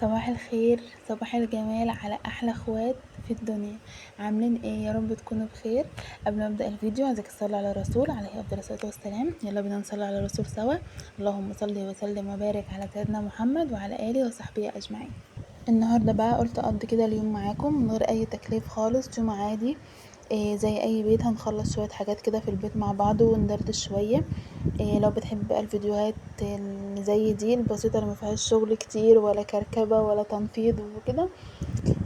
صباح الخير، صباح الجمال على احلى اخوات في الدنيا. عاملين ايه؟ يا رب تكونوا بخير. قبل ما ابدا الفيديو عايزك تصلي على الرسول عليه افضل الصلاه والسلام. يلا بينا نصلي على الرسول سوا. اللهم صل وسلم وبارك على سيدنا محمد وعلى اله وصحبه اجمعين. النهارده بقى قلت اقضي كده اليوم معاكم من غير اي تكليف خالص، يوم عادي. إيه زي اي بيت، هنخلص شويه حاجات كده في البيت مع بعض وندردش شويه. إيه لو بتحب بقى الفيديوهات اللي زي دي البسيطه اللي مفيهاش شغل كتير ولا كركبه ولا تنفيض وكده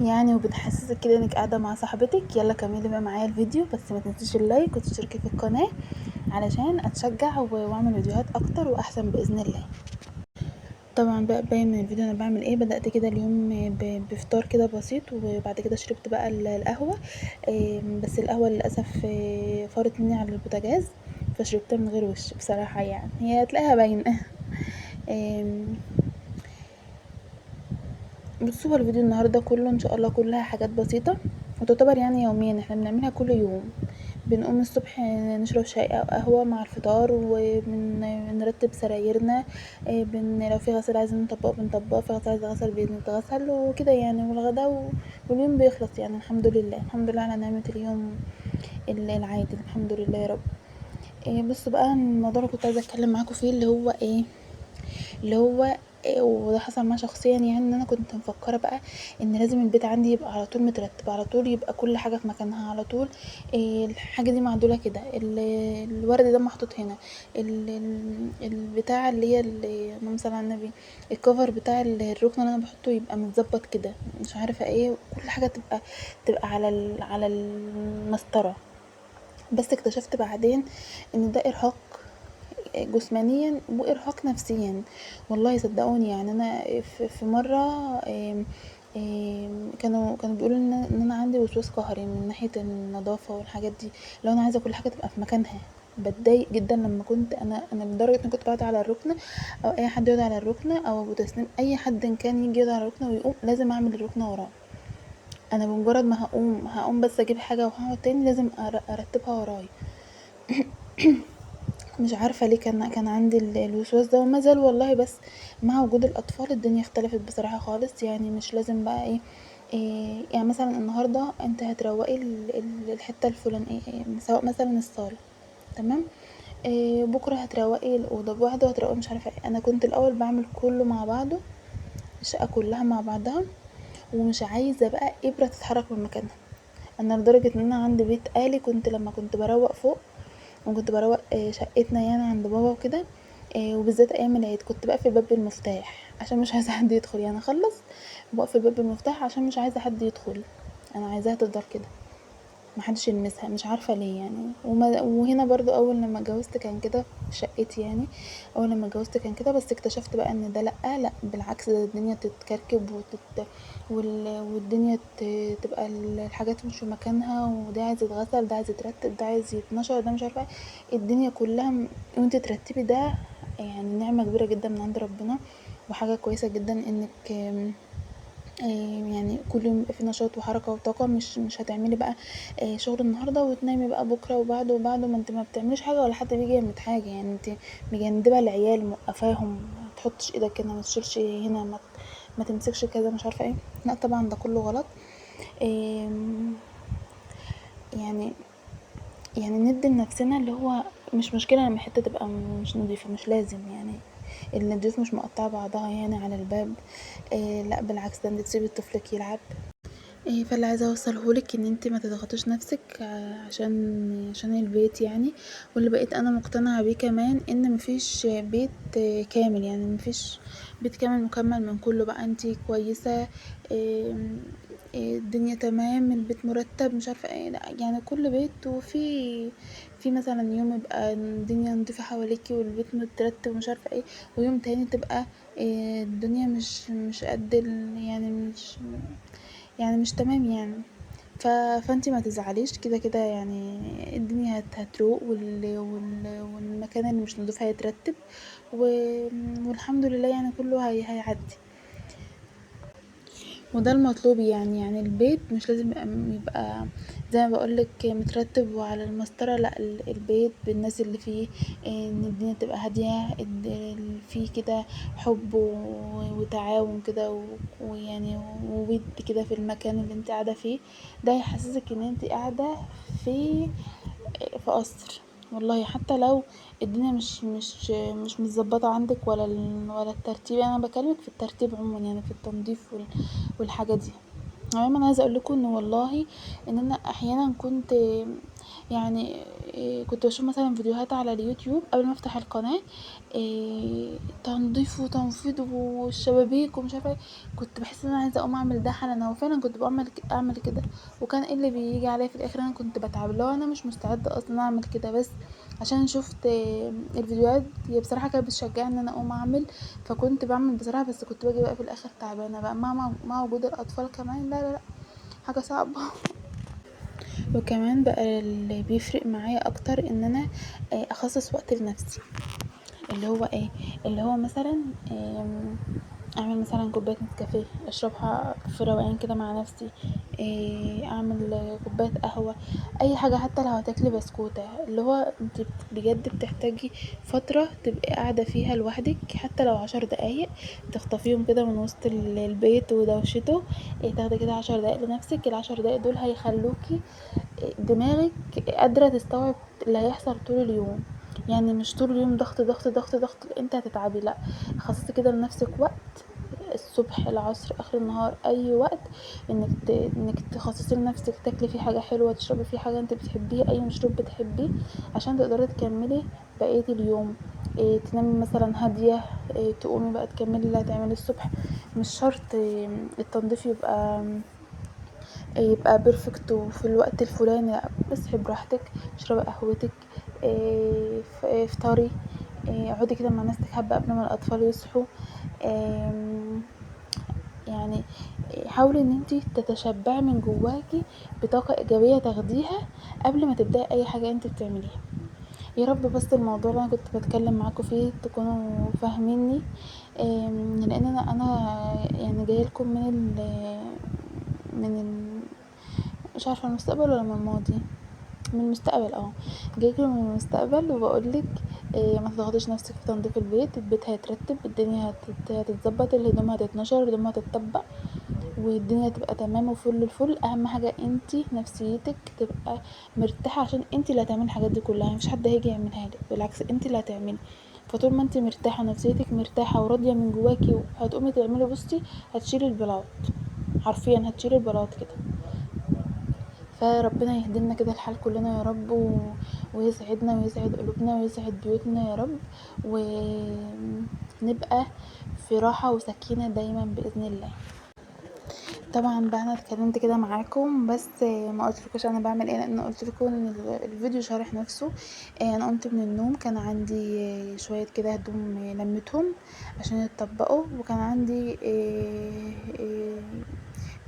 يعني، وبتحسسك كده انك قاعده مع صاحبتك، يلا كملي بقى معايا الفيديو. بس ما تنسيش اللايك وتشتركي في القناه علشان اتشجع واعمل فيديوهات اكتر واحسن باذن الله. طبعا بقى باين من الفيديو انا بعمل ايه. بدأت كده اليوم بفطار كده بسيط، وبعد كده شربت بقى القهوة. بس القهوة للأسف فارت مني على البوتاجاز، فشربتها من غير وش بصراحة، يعني هي هتلاقيها باينة. آم، بصوا، هو الفيديو النهاردة كله ان شاء الله كلها حاجات بسيطة وتعتبر يعني يوميا احنا بنعملها كل يوم. بنقوم الصبح نشرب شاي او قهوة مع الفطار، وبنرتب سرايرنا. لو في غسيل عايزين نطبقه بنطبقه، في غسيل عايز يتغسل بيتغسل وكده يعني، والغدا واليوم بيخلص يعني. الحمد لله الحمد لله على نعمة اليوم العادي، الحمد لله يا رب. بصوا بقى الموضوع اللي كنت عايزة اتكلم معاكم فيه اللي هو ايه، اللي هو وده حصل معايا شخصيا، يعني ان انا كنت مفكره بقى ان لازم البيت عندي يبقى على طول مترتب، على طول يبقى كل حاجه في مكانها على طول. الحاجه دي معدوله كده، الورد ده محطوط هنا، البتاع اللي هي اللهم صل على النبي، الكفر بتاع الركن اللي انا بحطه يبقى متظبط كده، مش عارفه ايه، كل حاجه تبقى على المسطره. بس اكتشفت بعدين ان ده ارهاق جسمانيا وارهاق نفسيا. والله صدقوني يعني انا في مره كانوا بيقولوا ان انا عندي وسواس قهري من ناحيه النظافه والحاجات دي. لو انا عايزه كل حاجه تبقى في مكانها، بتضايق جدا لما كنت انا لدرجه ان كنت قاعده على الركنه، او اي حد يقعد على الركنه، او ابو تسنيم اي حد إن كان يجي يقعد على الركنه ويقوم لازم اعمل الركنه وراه. انا بمجرد ما هقوم بس اجيب حاجه وهقعد تاني لازم ارتبها وراي. مش عارفة ليه كان عندي الوسواس ده وما زال والله. بس مع وجود الأطفال الدنيا اختلفت بصراحة خالص، يعني مش لازم بقى إيه يعني مثلا النهاردة انت هتروقي الحتة الفلانية، سواء مثلا الصالة، تمام، إيه بكرة هتروقي الأوضة بواحدة وهتروقي مش عارفة ايه. انا كنت الأول بعمل كله مع بعضه، الشقة كلها مع بعضها، ومش عايزة بقى إبرة تتحرك من مكانها. انا لدرجة ان انا عندي بيت آلي، كنت لما كنت بروق فوق وكنت بروق شقتنا يعني عند بابا وكده. وبالذات ايام العيد كنت بقفل الباب بالمفتاح عشان مش عايزه حد يدخل، يعني اخلص وبقفل الباب بالمفتاح عشان مش عايزه حد يدخل. انا عايزاها تفضل كده محدش يلمسها، مش عارفه ليه يعني. وهنا برضو اول لما اتجوزت كان كده في شقتي يعني. اول لما اتجوزت كان كده، بس اكتشفت بقى ان ده لا بالعكس، ده الدنيا تتكركب والدنيا تبقى الحاجات مش في مكانها، وده عايز يتغسل، ده عايز يترتب، ده عايز يتنشر، ده مش عارفه ايه. الدنيا كلها وانت ترتبي ده يعني نعمه كبيره جدا من عند ربنا، وحاجه كويسه جدا انك يعني كل يوم يبقى في نشاط وحركة وطاقة. مش هتعملي بقى شغل النهاردة وتنامي بقى بكرة وبعده وبعده، ما انت ما بتعمليش حاجة ولا حد بيجي يعمل حاجة يعني. انت مجندبة العيال موقفاهم، ما تحطش ايدك هنا، ما تشيلش هنا، ما تمسكش كذا، مش عارفة ايه. لا طبعا ده كله غلط. آم، يعني يعني ندي لنفسنا اللي هو مش مشكلة لما حتة تبقى مش نضيفة، مش لازم يعني الضيوف مش مقطعة بعضها يعني على الباب. لا بالعكس، ده انت تسيبي طفلك يلعب. فاللي عايزة اوصلهولك ان انتي ما تضغطيش نفسك عشان البيت يعني. واللي بقيت انا مقتنعة بيه كمان ان مفيش بيت كامل، يعني مفيش بيت كامل مكمل من كله. بقى انتي كويسة، آم، الدنيا تمام، البيت مرتب، مش عارفة ايه، لا يعني كل بيت في مثلا يوم يبقى الدنيا نضيفة حواليكي والبيت مترتب ومش عارفة ايه، ويوم تاني تبقى الدنيا مش قد يعني مش تمام يعني. فانتي ما تزعليش، كده كده يعني الدنيا هتروق والمكان اللي مش نضيف هيترتب والحمد لله يعني كله هيعدي. وده المطلوب يعني البيت مش لازم يبقى زي ما بقولك مترتب وعلى المسطرة، لا البيت بالناس اللي فيه، ان الدنيا تبقى هادية، فيه كده حب وتعاون كده ويعني وود كده في المكان اللي انت قاعدة فيه. ده يحسسك ان انت قاعدة في في قصر. والله حتى لو الدنيا مش متظبطة عندك ولا الترتيب، انا بكلمك في الترتيب عموما يعني في التنظيف والحاجة دي. المهم انا عايزه اقول لكم ان والله ان انا احيانا كنت يعني كنت بشوف مثلا فيديوهات على اليوتيوب قبل ما افتح القناه، تنظيف وتنفيض والشبابيك ومش عارفه ايه. كنت بحس ان انا عايزه اقوم اعمل ده حالا، وفعلا كنت اعمل كده. وكان ايه اللي بيجي عليا في الاخر؟ انا كنت بتعب لو انا مش مستعده اصلا اعمل كده، بس عشان شفت الفيديوهات هي بصراحه كانت بتشجعني ان انا اقوم اعمل. فكنت بعمل بصراحة، بس كنت باجي بقى في الاخر تعبانة بقى مع وجود الاطفال كمان. لا لا لا، حاجة صعبة. وكمان بقى اللي بيفرق معايا اكتر ان انا اخصص وقت لنفسي. اللي هو ايه؟ اللي هو مثلا اعمل مثلا كوبايه نسكافيه اشربها في روقان كده مع نفسي، اعمل كوبايه قهوه، اي حاجه، حتى لو هتاكلي بسكوته. اللي هو انت بجد بتحتاجي فتره تبقي قاعده فيها لوحدك، حتى لو 10 دقايق تخطفيهم كده من وسط البيت ودوشته. تاخدي كده 10 دقايق لنفسك. ال10 دقايق دول هيخلوكي دماغك قادرة تستوعب اللي هيحصل طول اليوم. يعني مش طول اليوم ضغط ضغط ضغط ضغط انت هتتعبي، لا. خصصي كده لنفسك وقت، الصبح، العصر، اخر النهار، اي وقت، انك تخصصي لنفسك تاكلي فيه حاجه حلوه، تشربي فيه حاجه انت بتحبيه، اي مشروب بتحبيه، عشان تقدري تكملي بقيه اليوم. تنامي مثلا هاديه، تقومي بقى تكملي اللي هتعملي الصبح. مش شرط التنظيف يبقى بيرفكت وفي الوقت الفلاني، لا. اصحي براحتك، اشربي قهوتك، افطري، اقعدي كده مع نفسك حبة قبل ما الاطفال يصحوا. آم، يعني حاولي ان انتي تتشبعي من جواكي بطاقة ايجابية تاخديها قبل ما تبدأي اي حاجة انتي بتعمليها. يا رب بس الموضوع اللي انا كنت بتكلم معاكم فيه تكونوا فاهميني. لان انا يعني جايه لكم من مش عارفه المستقبل ولا من الماضي. من المستقبل، جايلكوا من المستقبل وبقولك ما تضغطيش نفسك في تنظيف البيت هيترتب، الدنيا هتتظبط، الهدوم هتتنشر، الهدوم هتتطبق، والدنيا تبقى تمام وفل الفل. اهم حاجه انتي نفسيتك تبقى مرتاحه، عشان انتي اللي هتعملي الحاجات دي كلها، مفيش حد هيجي يعملها لك، بالعكس انتي اللي هتعملي. فطول ما انتي مرتاحه ونفسيتك مرتاحه وراضيه من جواكي، هتقومي تعملي، بصي هتشيلي البلاط، حرفيا هتشيلي البلاط كده. فربنا يهدينا كده الحال كلنا يا رب، ويسعدنا ويسعد قلوبنا ويسعد بيوتنا يا رب، ونبقى في راحة وسكينة دايما بإذن الله. طبعا بقى انا اتكلمت كده معاكم، بس ما قلتلكوش انا بعمل ايه، لان قلت لكم ان الفيديو شارح نفسه. انا قمت من النوم، كان عندي شويه كده هدوم لمتهم عشان يتطبقوا، وكان عندي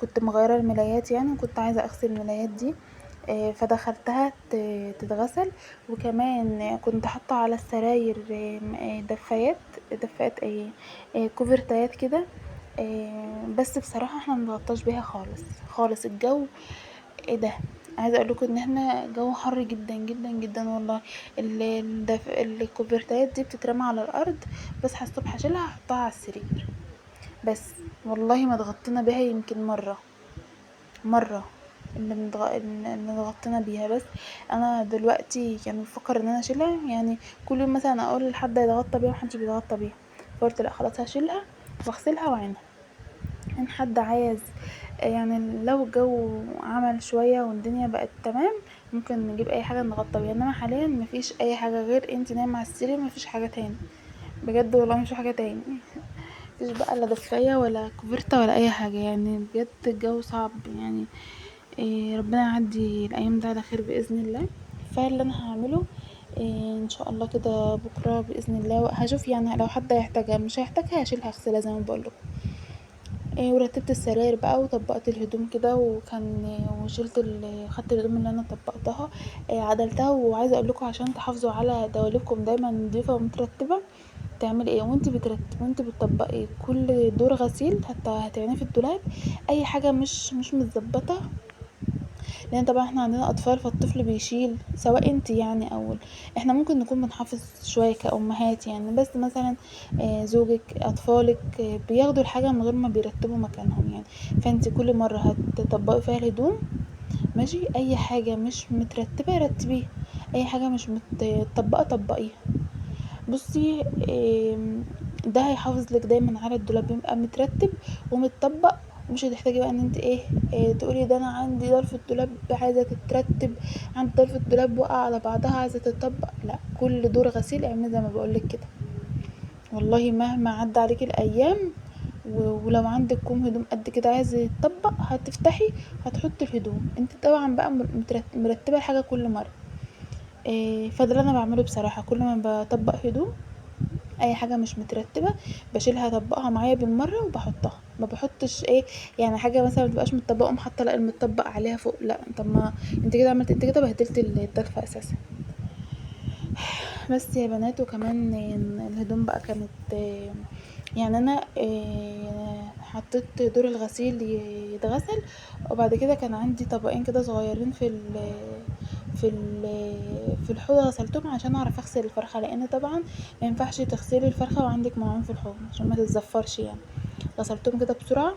كنت مغيره الملايات يعني، وكنت عايزه اغسل الملايات دي. فدخلتها تتغسل. وكمان كنت حاطه على السراير دفايات كوفرتايات كده. بس بصراحة احنا منغطاش بيها خالص خالص. الجو ايه ده! عايزه اقول لكم ان احنا جو حر جدا جدا جدا والله. الكوفرتايات دي بتترمى على الارض، بصحى الصبح اشيلها احطها على السرير بس. والله ما اتغطينا بيها يمكن مره اللي اتغطينا بيها بس. انا دلوقتي يعني بفكر ان انا اشيلها، يعني كل يوم مثلا اقول لحد يتغطى بيها، محدش بيتغطى بيها. فقلت لا خلاص هشيلها واغسلها واعينها. ان حد عايز يعني لو الجو عمل شوية والدنيا بقت تمام، ممكن نجيب اي حاجة نغطى بيها، انما حاليا مفيش اي حاجة غير انتي نايمة على السرير، مفيش حاجة تاني. بجد والله مفيش حاجة تاني. مفيش بقى لا دفاية ولا كوفرتة ولا اي حاجة، يعني بجد الجو صعب يعني. ربنا يعدي الايام ده على خير باذن الله. فاللي انا هعمله ان شاء الله كده بكره باذن الله هشوف، يعني لو حد هيحتاجها مش هيحتاجها هشيلها اغسلها زي ما بقولكم. ورتبت السراير بقى وطبقت الهدوم كده، وشلت خدت الهدوم اللي انا طبقتها، عدلتها. وعايزه اقول لكم عشان تحافظوا على دواليبكم دايما نضيفه ومترتبه، تعملي ايه وانت بترتبي وانت بتطبقي كل دور غسيل هتعينيه في الدولاب. اي حاجه مش متظبطه، لان طبعا احنا عندنا اطفال، فالطفل بيشيل، سواء انت يعني او احنا ممكن نكون بنحافظ شويه كأمهات يعني، بس مثلا زوجك، اطفالك بياخدوا الحاجه من غير ما بيرتبوا مكانهم يعني. فانت كل مره هتطبقي فيها الهدوم ماشي، اي حاجه مش مترتبه رتبيها، اي حاجه مش متطبقه طبقيها. بصي ده هيحافظ لك دايما على الدولاب يبقى مترتب ومتطبق. مش هتحتاجي بقى ان انت تقولي ده انا عندي ضلفة الدولاب عايزة تترتب، عندي ضلفة الدولاب وقع على بعضها عايزة تتطبق. لا، كل دور غسيل اعملي زي ما بقولك كده. والله مهما عدى عليكي الايام ولو عندك كوم هدوم قد كده عايز يتطبق، هتفتحي هتحطي الهدوم. انت طبعا بقى مرتبة الحاجة كل مرة. فده اللي انا بعمله بصراحة، كل ما بطبق هدوم اي حاجه مش مترتبه بشيلها اطبقها معايا بالمره وبحطها. ما بحطش يعني حاجه مثلا ما تبقاش متطبقه اقوم حاطه لا المتطبق عليها فوق. لا، طب ما انت كده عملت، انت كده بهدلت الطرفه اساسا. بس يا بنات، وكمان الهدوم بقى كانت يعني انا حطيت دور الغسيل يتغسل، وبعد كده كان عندي طبقين كده صغيرين في الحوض، غسلتهم عشان اعرف اغسل الفرخه، لان طبعا ما ينفعش تغسلي الفرخه وعندك مواعين في الحوض عشان ما تتزفرش يعني. غسلتهم كده بسرعه،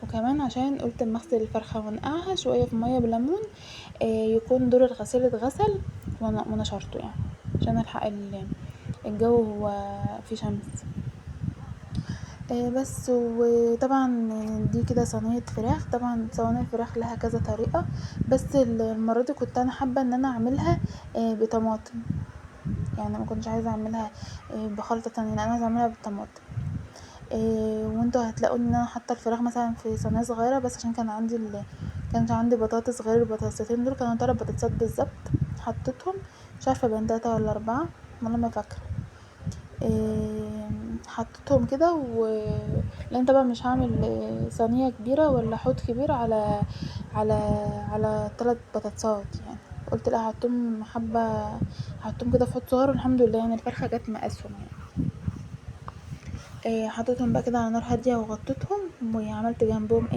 وكمان عشان قلت اما اغسل الفرخه وانقعها شويه في ميه بليمون يكون دور الغسيل اتغسل ونشرته يعني، عشان الحق الجو هو في شمس. بس وطبعا دي كده صينية فراخ. طبعا صواني الفراخ لها كذا طريقة، بس المرة دي كنت انا حابة ان انا اعملها بطماطم، يعني ما كنتش عايزة اعملها بخلطة تانية، لا انا عايزة اعملها بالطماطم. وانتوا هتلاقوا ان انا حاطة الفراخ مثلا في صينية صغيرة، بس عشان كانش عندي بطاطس غير البطاطستين دول، كانوا 3 بطاطسات بالظبط. حطيتهم مش عارفة بين 3 ولا 4، والله ما فاكرة. حطيتهم كده لان طبعا مش هعمل صينية كبيرة ولا حوض كبير على على 3 بطاطسات يعني. قلت لا، هحطهم حبة، هحطهم كده في حوض صغير، والحمد لله يعني الفرخة جت مقاسهم يعني. حطيتهم بقى كده على نار هادية وغطيتهم، وعملت جنبهم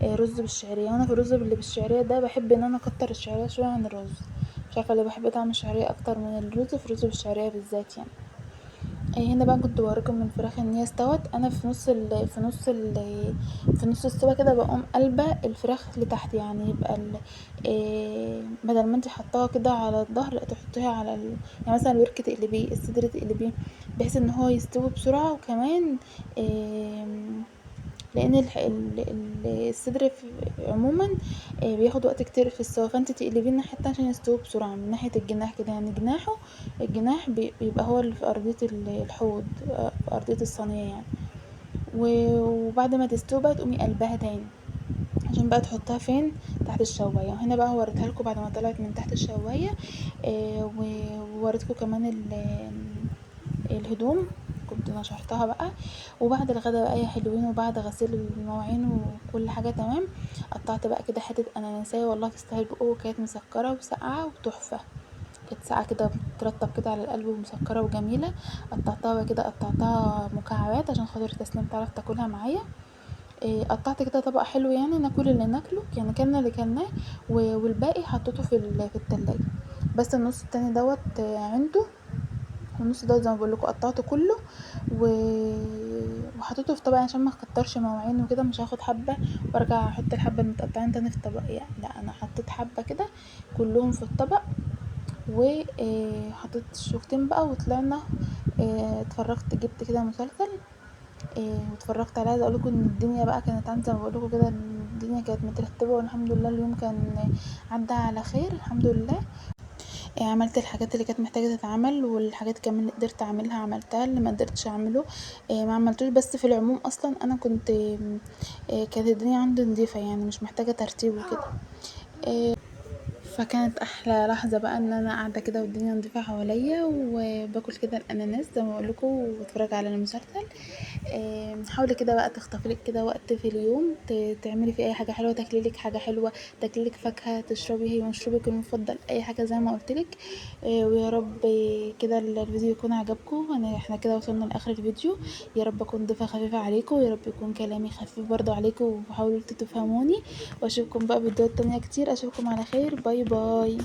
رز بالشعرية. وانا في الرز اللي بالشعرية ده بحب ان انا اكتر الشعرية شوية عن الرز، مش عارفة ليه بحب طعم الشعرية اكتر من الرز في الرز بالشعرية بالذات يعني. هنا بقى كنت بوريكم من الفراخ ان هي استوت. انا في نص السوا كده بقوم قلبة الفراخ لتحت، يعني يبقى بدل ما انت حطاها كده على الظهر، لا تحطيها يعني مثلا الورك تقلبيه، الصدر تقلبيه، بحيث ان هو يستوي بسرعة. وكمان آم، لان الصدر عموما بياخد وقت كتير في السوا، فانت تقلبيه الناحية التانية عشان يستوي بسرعة من ناحية الجناح كده، يعني الجناح بيبقى هو اللي في أرضية الحوض، في أرضية الصينية يعني. وبعد ما تستوي بقى تقومي قلبها تاني عشان بقى تحطها فين، تحت الشواية. وهنا بقى وريتها لكم بعد ما طلعت من تحت الشواية. ووريتكم كمان الهدوم كنت نشرتها بقى. وبعد الغدا بقى يا حلوين، وبعد غسيل المواعين وكل حاجة تمام، قطعت بقى كده حتة اناناسية، والله تستاهل بقه، وكانت مسكرة وساقعة وتحفة. كانت ساقعة كده بترطب كده على القلب ومسكرة وجميلة. قطعتها بقى كده، قطعتها مكعبات عشان خاطر تسنيم تعرف تاكلها معايا. قطعت كده طبق حلو يعني ناكل اللي ناكله يعني، كلنا اللي كلناه والباقي حطيته في التلاجة. بس النص التاني دوت عنده، والنص دوت زي ما بقولكوا قطعته كله و... وحطيته في طبق عشان ما اكترش مواعين وكده، مش هاخد حبة وارجع احط الحبة المتقطعين تاني في طبق يعني. لا، انا حطيت حبة كده كلهم في الطبق، وحطيت شوكتين بقى وطلعنا. اتفرجت، جبت كده مسلسل واتفرجت عليه. عايزه اقولكم ان الدنيا بقى كانت عندي زي ما بقولكوا كده، الدنيا كانت مترتبه، والحمد لله اليوم كان عدى على خير الحمد لله. عملت الحاجات اللي كانت محتاجه تتعمل، والحاجات كمان اللي قدرت اعملها عملتها، اللي ما قدرتش اعمله ما عملتوش. بس في العموم اصلا انا كنت كانت الدنيا عندي نظيفه يعني، مش محتاجه ترتيب وكده. فكانت احلى لحظة بقى ان انا قاعدة كده والدنيا نضيفة حواليا وباكل كده الاناناس زي ما بقولكوا وبتفرج على المسلسل. حاولي كده بقى تخطفي لك كده وقت في اليوم تعملي فيه اي حاجه حلوه، تاكلي لك حاجه حلوه، تاكلي لك فاكهه، تشربي هي مشروبك المفضل، اي حاجه زي ما قلت لك. ويا رب كده الفيديو يكون عجبكم. احنا كده وصلنا لاخر الفيديو. يا رب اكون ضيفه خفيفه عليكم، ويا رب يكون كلامي خفيف برضو عليكم وحاولوا تفهموني. واشوفكم بقى فيديوهات تانية كتير. اشوفكم على خير. باي باي.